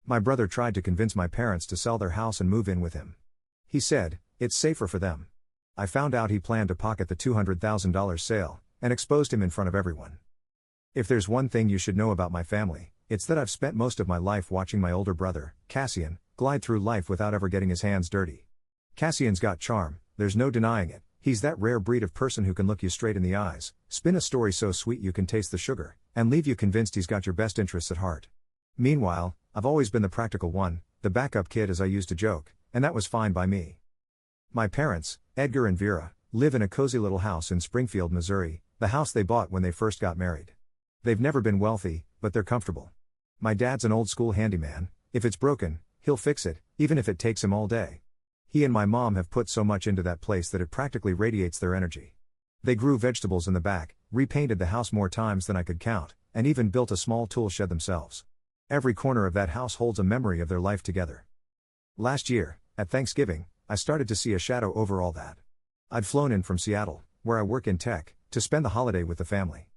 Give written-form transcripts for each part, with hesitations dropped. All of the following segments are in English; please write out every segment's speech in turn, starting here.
My brother tried to convince my parents to sell their house and move in with him. He said, it's safer for them. I found out he planned to pocket the $200,000 sale, and exposed him in front of everyone. If there's one thing you should know about my family, it's that I've spent most of my life watching my older brother, Cassian, glide through life without ever getting his hands dirty. Cassian's got charm, there's no denying it. He's that rare breed of person who can look you straight in the eyes, spin a story so sweet you can taste the sugar, and leave you convinced he's got your best interests at heart. Meanwhile, I've always been the practical one, the backup kid as I used to joke, and that was fine by me. My parents, Edgar and Vera, live in a cozy little house in Springfield, Missouri, the house they bought when they first got married. They've never been wealthy, but they're comfortable. My dad's an old school handyman. If it's broken, he'll fix it, even if it takes him all day. He and my mom have put so much into that place that it practically radiates their energy. They grew vegetables in the back, repainted the house more times than I could count, and even built a small tool shed themselves. Every corner of that house holds a memory of their life together. Last year, at Thanksgiving, I started to see a shadow over all that. I'd flown in from Seattle, where I work in tech, to spend the holiday with the family.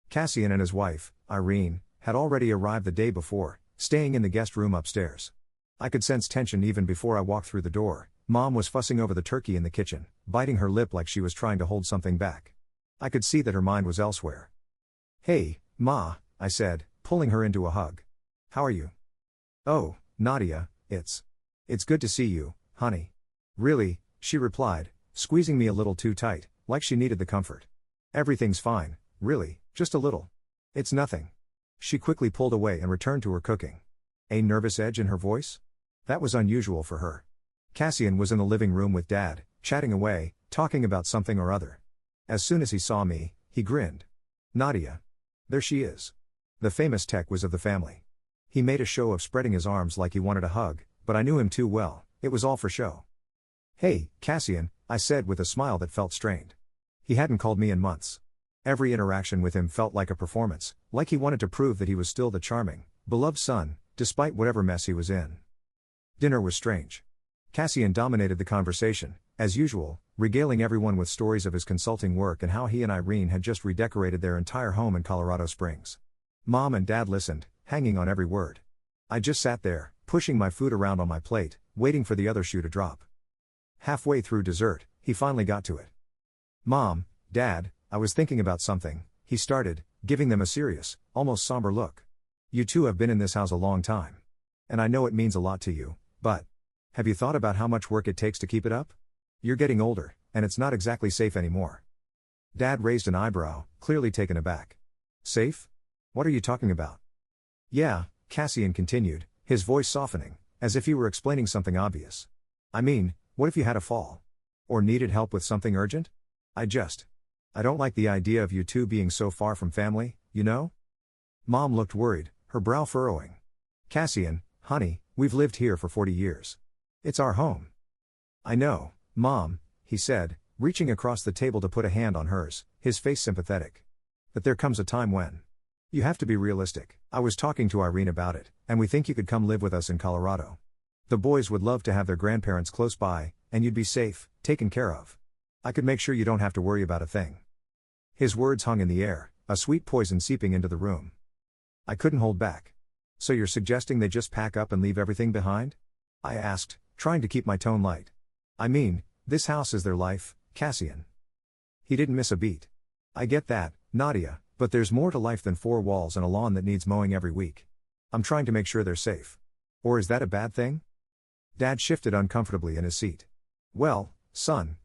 Cassian and his wife, Irene, had already arrived the day before, staying in the guest room upstairs. I could sense tension even before I walked through the door. Mom was fussing over the turkey in the kitchen, biting her lip like she was trying to hold something back. I could see that her mind was elsewhere. "Hey, Ma," I said, pulling her into a hug. "How are you?" "Oh, Nadia, it's good to see you, honey." "Really?" she replied, squeezing me a little too tight, like she needed the comfort. "Everything's fine, really, just a little. It's nothing." She quickly pulled away and returned to her cooking. A nervous edge in her voice? That was unusual for her. Cassian was in the living room with Dad, chatting away, talking about something or other. As soon as he saw me, he grinned. "Nadia. There she is." The famous tech was of the family. He made a show of spreading his arms like he wanted a hug, but I knew him too well, it was all for show. "Hey, Cassian," I said with a smile that felt strained. He hadn't called me in months. Every interaction with him felt like a performance, like he wanted to prove that he was still the charming, beloved son, despite whatever mess he was in. Dinner was strange. Cassian dominated the conversation, as usual, regaling everyone with stories of his consulting work and how he and Irene had just redecorated their entire home in Colorado Springs. Mom and Dad listened, hanging on every word. I just sat there, pushing my food around on my plate, waiting for the other shoe to drop. Halfway through dessert, he finally got to it. "Mom, Dad, I was thinking about something," he started, giving them a serious, almost somber look. "You two have been in this house a long time. And I know it means a lot to you, but have you thought about how much work it takes to keep it up? You're getting older, and it's not exactly safe anymore." Dad raised an eyebrow, clearly taken aback. "Safe? What are you talking about?" "Yeah," Cassian continued, his voice softening, as if he were explaining something obvious. "I mean, what if you had a fall? Or needed help with something urgent? I don't like the idea of you two being so far from family, you know?" Mom looked worried, her brow furrowing. "Cassian, honey, we've lived here for 40 years. It's our home." "I know, Mom," he said, reaching across the table to put a hand on hers, his face sympathetic. "But there comes a time when you have to be realistic. I was talking to Irene about it, and we think you could come live with us in Colorado. The boys would love to have their grandparents close by, and you'd be safe, taken care of. I could make sure you don't have to worry about a thing." His words hung in the air, a sweet poison seeping into the room. I couldn't hold back. "So you're suggesting they just pack up and leave everything behind?" I asked, trying to keep my tone light. "I mean, this house is their life, Cassian." He didn't miss a beat. "I get that, Nadia, but there's more to life than 4 walls and a lawn that needs mowing every week. I'm trying to make sure they're safe. Or is that a bad thing?" Dad shifted uncomfortably in his seat. "Well, son,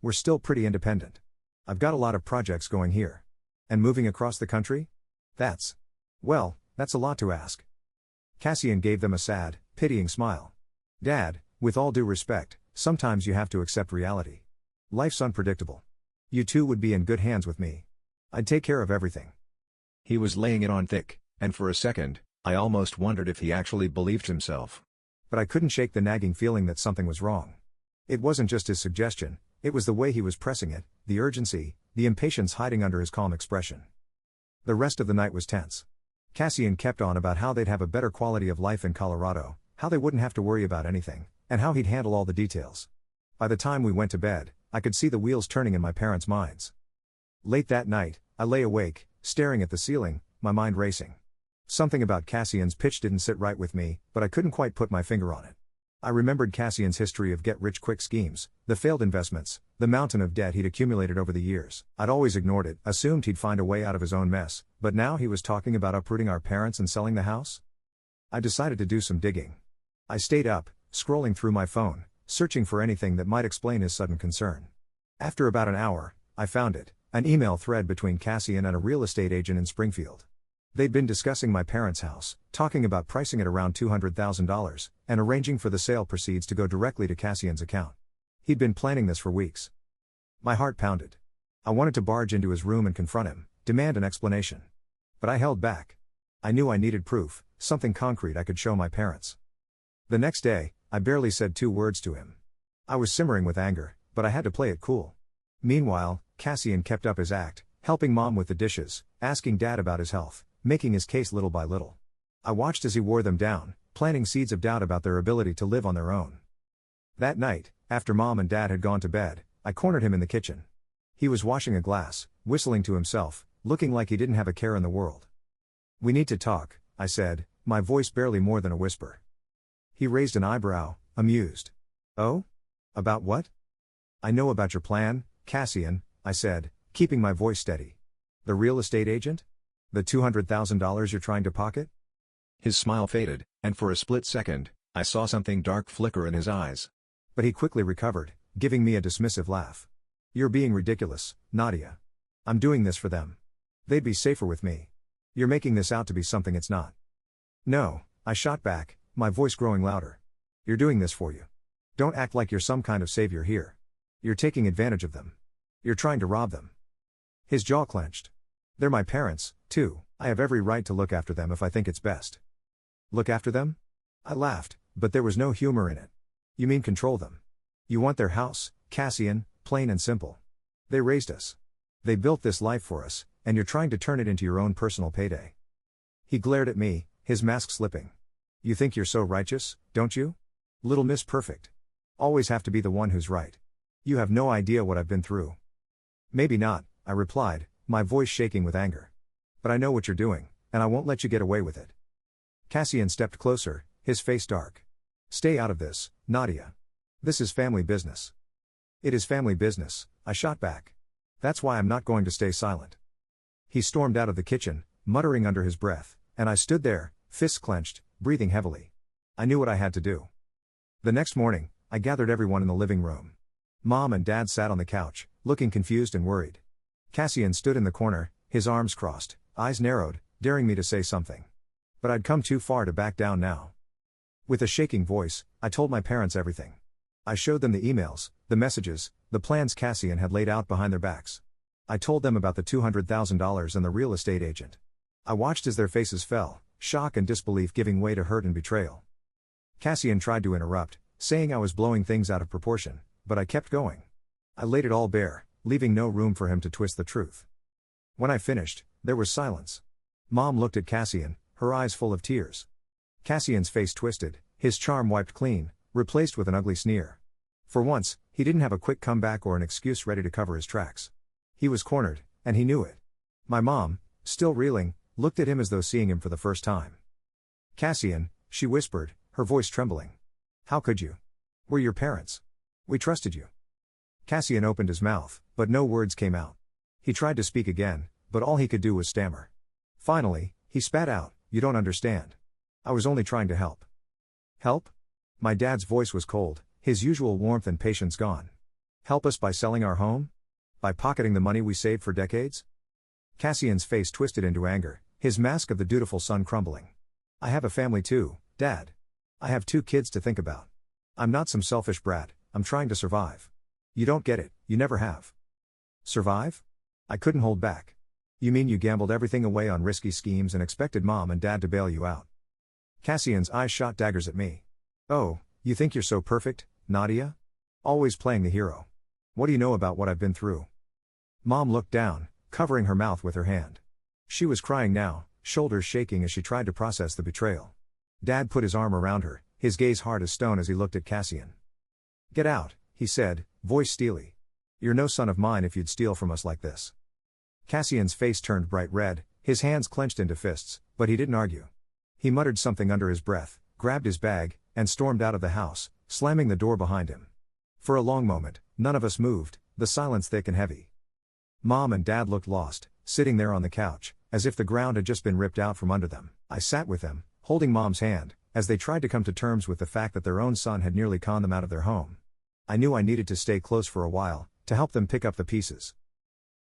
we're still pretty independent. I've got a lot of projects going here. And moving across the country? That's a lot to ask." Cassian gave them a sad, pitying smile. "Dad, with all due respect, sometimes you have to accept reality. Life's unpredictable. You two would be in good hands with me. I'd take care of everything." He was laying it on thick, and for a second, I almost wondered if he actually believed himself. But I couldn't shake the nagging feeling that something was wrong. It wasn't just his suggestion, it was the way he was pressing it, the urgency, the impatience hiding under his calm expression. The rest of the night was tense. Cassian kept on about how they'd have a better quality of life in Colorado, how they wouldn't have to worry about anything, and how he'd handle all the details. By the time we went to bed, I could see the wheels turning in my parents' minds. Late that night, I lay awake, staring at the ceiling, my mind racing. Something about Cassian's pitch didn't sit right with me, but I couldn't quite put my finger on it. I remembered Cassian's history of get-rich-quick schemes, the failed investments, the mountain of debt he'd accumulated over the years. I'd always ignored it, assumed he'd find a way out of his own mess, but now he was talking about uprooting our parents and selling the house? I decided to do some digging. I stayed up, scrolling through my phone, searching for anything that might explain his sudden concern. After about an hour, I found it, an email thread between Cassian and a real estate agent in Springfield. They'd been discussing my parents' house, talking about pricing it around $200,000, and arranging for the sale proceeds to go directly to Cassian's account. He'd been planning this for weeks. My heart pounded. I wanted to barge into his room and confront him, demand an explanation. But I held back. I knew I needed proof, something concrete I could show my parents. The next day, I barely said 2 words to him. I was simmering with anger, but I had to play it cool. Meanwhile, Cassian kept up his act, helping Mom with the dishes, asking Dad about his health, making his case little by little. I watched as he wore them down, planting seeds of doubt about their ability to live on their own. That night, after Mom and Dad had gone to bed, I cornered him in the kitchen. He was washing a glass, whistling to himself, looking like he didn't have a care in the world. "We need to talk," I said, my voice barely more than a whisper. He raised an eyebrow, amused. "Oh? About what?" "I know about your plan, Cassian," I said, keeping my voice steady. "The real estate agent? The $200,000 you're trying to pocket?" His smile faded, and for a split second, I saw something dark flicker in his eyes. But he quickly recovered, giving me a dismissive laugh. "You're being ridiculous, Nadia. I'm doing this for them. They'd be safer with me. You're making this out to be something it's not." "No," I shot back, my voice growing louder. "You're doing this for you. Don't act like you're some kind of savior here. You're taking advantage of them. You're trying to rob them." His jaw clenched. "They're my parents, too. I have every right to look after them if I think it's best." "Look after them?" I laughed, but there was no humor in it. "You mean control them? You want their house, Cassian, plain and simple. They raised us. They built this life for us, and you're trying to turn it into your own personal payday." He glared at me, his mask slipping. "You think you're so righteous, don't you? Little Miss Perfect. Always have to be the one who's right. You have no idea what I've been through." "Maybe not," I replied, my voice shaking with anger. "But I know what you're doing, and I won't let you get away with it." Cassian stepped closer, his face dark. "Stay out of this, Nadia. This is family business." "It is family business," I shot back. "That's why I'm not going to stay silent." He stormed out of the kitchen, muttering under his breath, and I stood there, fists clenched, breathing heavily. I knew what I had to do. The next morning, I gathered everyone in the living room. Mom and Dad sat on the couch, looking confused and worried. Cassian stood in the corner, his arms crossed, eyes narrowed, daring me to say something. But I'd come too far to back down now. With a shaking voice, I told my parents everything. I showed them the emails, the messages, the plans Cassian had laid out behind their backs. I told them about the $200,000 and the real estate agent. I watched as their faces fell, shock and disbelief giving way to hurt and betrayal. Cassian tried to interrupt, saying I was blowing things out of proportion, but I kept going. I laid it all bare, leaving no room for him to twist the truth. When I finished, there was silence. Mom looked at Cassian, her eyes full of tears. Cassian's face twisted, his charm wiped clean, replaced with an ugly sneer. For once, he didn't have a quick comeback or an excuse ready to cover his tracks. He was cornered, and he knew it. My mom, still reeling, looked at him as though seeing him for the first time. "Cassian," she whispered, her voice trembling. "How could you? We're your parents. We trusted you." Cassian opened his mouth, but no words came out. He tried to speak again, but all he could do was stammer. Finally, he spat out, "You don't understand. I was only trying to help." "Help?" My dad's voice was cold, his usual warmth and patience gone. "Help us by selling our home? By pocketing the money we saved for decades?" Cassian's face twisted into anger, his mask of the dutiful son crumbling. "I have a family too, Dad. I have 2 kids to think about. I'm not some selfish brat, I'm trying to survive. You don't get it, you never have." "Survive?" I couldn't hold back. "You mean you gambled everything away on risky schemes and expected Mom and Dad to bail you out?" Cassian's eyes shot daggers at me. "Oh, you think you're so perfect, Nadia? Always playing the hero. What do you know about what I've been through?" Mom looked down, covering her mouth with her hand. She was crying now, shoulders shaking as she tried to process the betrayal. Dad put his arm around her, his gaze hard as stone as he looked at Cassian. "Get out," he said, voice steely. "You're no son of mine if you'd steal from us like this." Cassian's face turned bright red, His hands clenched into fists, but he didn't argue. He muttered something under his breath, grabbed his bag, and stormed out of the house, slamming the door behind him. For a long moment, none of us moved, the silence thick and heavy. Mom and Dad looked lost, sitting there on the couch, as if the ground had just been ripped out from under them. I sat with them, holding Mom's hand, as they tried to come to terms with the fact that their own son had nearly conned them out of their home. I knew I needed to stay close for a while, to help them pick up the pieces.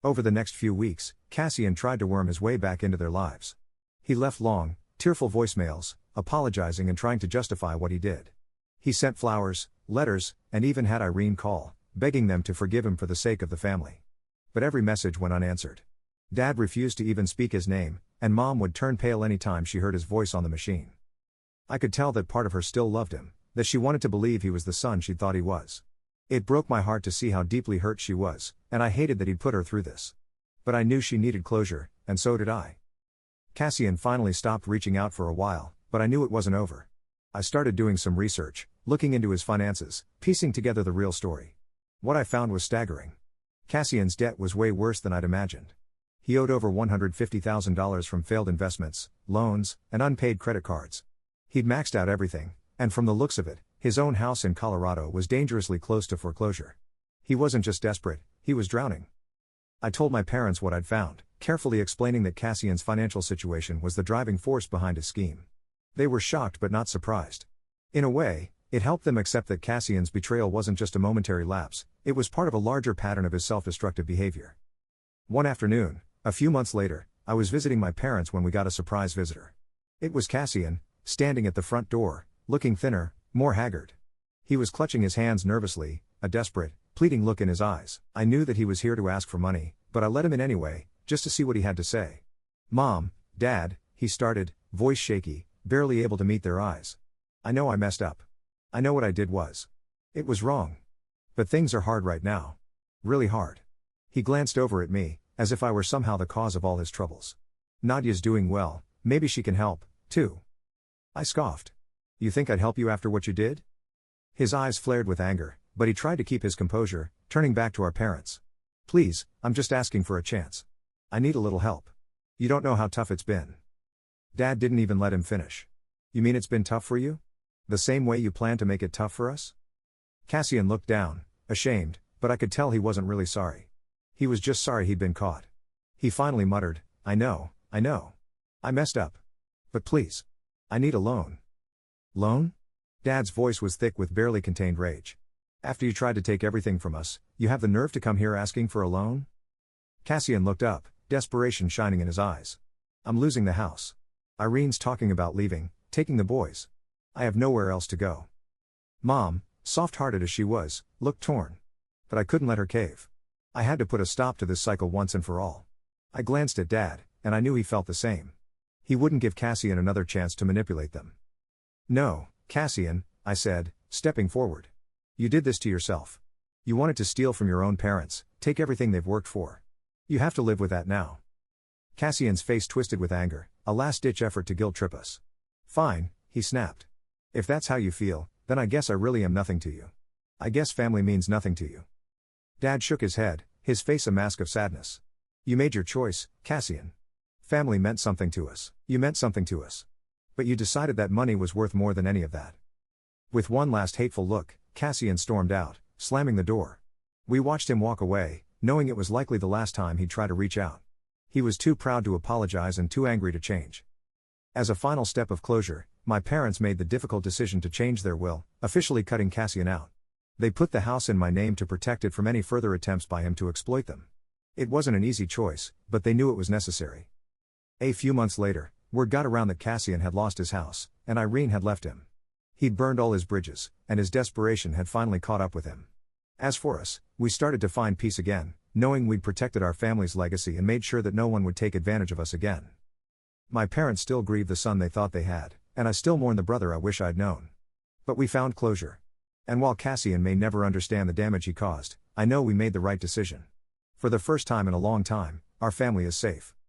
Over the next few weeks, Cassian tried to worm his way back into their lives. He left long, tearful voicemails, apologizing and trying to justify what he did. He sent flowers, letters, and even had Irene call, begging them to forgive him for the sake of the family. But every message went unanswered. Dad refused to even speak his name, and Mom would turn pale any time she heard his voice on the machine. I could tell that part of her still loved him, that she wanted to believe he was the son she'd thought he was. It broke my heart to see how deeply hurt she was, and I hated that he'd put her through this. But I knew she needed closure, and so did I. Cassian finally stopped reaching out for a while, but I knew it wasn't over. I started doing some research, looking into his finances, piecing together the real story. What I found was staggering. Cassian's debt was way worse than I'd imagined. He owed over $150,000 from failed investments, loans, and unpaid credit cards. He'd maxed out everything, and from the looks of it, his own house in Colorado was dangerously close to foreclosure. He wasn't just desperate, he was drowning. I told my parents what I'd found, carefully explaining that Cassian's financial situation was the driving force behind his scheme. They were shocked but not surprised. In a way, it helped them accept that Cassian's betrayal wasn't just a momentary lapse, it was part of a larger pattern of his self-destructive behavior. One afternoon, a few months later, I was visiting my parents when we got a surprise visitor. It was Cassian, standing at the front door, looking thinner, more haggard. He was clutching his hands nervously, a desperate, pleading look in his eyes. I knew that he was here to ask for money, but I let him in anyway, just to see what he had to say. "Mom, Dad," he started, voice shaky, barely able to meet their eyes. "I know I messed up. I know what I did was. It was wrong. But things are hard right now. Really hard." He glanced over at me, as if I were somehow the cause of all his troubles. "Nadia's doing well, maybe she can help, too." I scoffed. "You think I'd help you after what you did?" His eyes flared with anger, but he tried to keep his composure, turning back to our parents. "Please, I'm just asking for a chance. I need a little help. You don't know how tough it's been." Dad didn't even let him finish. "You mean it's been tough for you? The same way you plan to make it tough for us?" Cassian looked down, ashamed, but I could tell he wasn't really sorry. He was just sorry he'd been caught. He finally muttered, I know. I messed up. But please. I need a loan." "Loan?" Dad's voice was thick with barely contained rage. "After you tried to take everything from us, you have the nerve to come here asking for a loan?" Cassian looked up, desperation shining in his eyes. "I'm losing the house. Irene's talking about leaving, taking the boys. I have nowhere else to go." Mom, soft-hearted as she was, looked torn. But I couldn't let her cave. I had to put a stop to this cycle once and for all. I glanced at Dad, and I knew he felt the same. He wouldn't give Cassian another chance to manipulate them. "No, Cassian," I said, stepping forward. "You did this to yourself. You wanted to steal from your own parents, take everything they've worked for. You have to live with that now." Cassian's face twisted with anger, a last-ditch effort to guilt-trip us. "Fine," he snapped. "If that's how you feel, then I guess I really am nothing to you. I guess family means nothing to you." Dad shook his head, his face a mask of sadness. "You made your choice, Cassian. Family meant something to us. You meant something to us. But you decided that money was worth more than any of that." With one last hateful look, Cassian stormed out, slamming the door. We watched him walk away, knowing it was likely the last time he'd try to reach out. He was too proud to apologize and too angry to change. As a final step of closure, my parents made the difficult decision to change their will, officially cutting Cassian out. They put the house in my name to protect it from any further attempts by him to exploit them. It wasn't an easy choice, but they knew it was necessary. A few months later, word got around that Cassian had lost his house, and Irene had left him. He'd burned all his bridges, and his desperation had finally caught up with him. As for us, we started to find peace again, knowing we'd protected our family's legacy and made sure that no one would take advantage of us again. My parents still grieved the son they thought they had, and I still mourn the brother I wish I'd known. But we found closure. And while Cassian may never understand the damage he caused, I know we made the right decision. For the first time in a long time, our family is safe.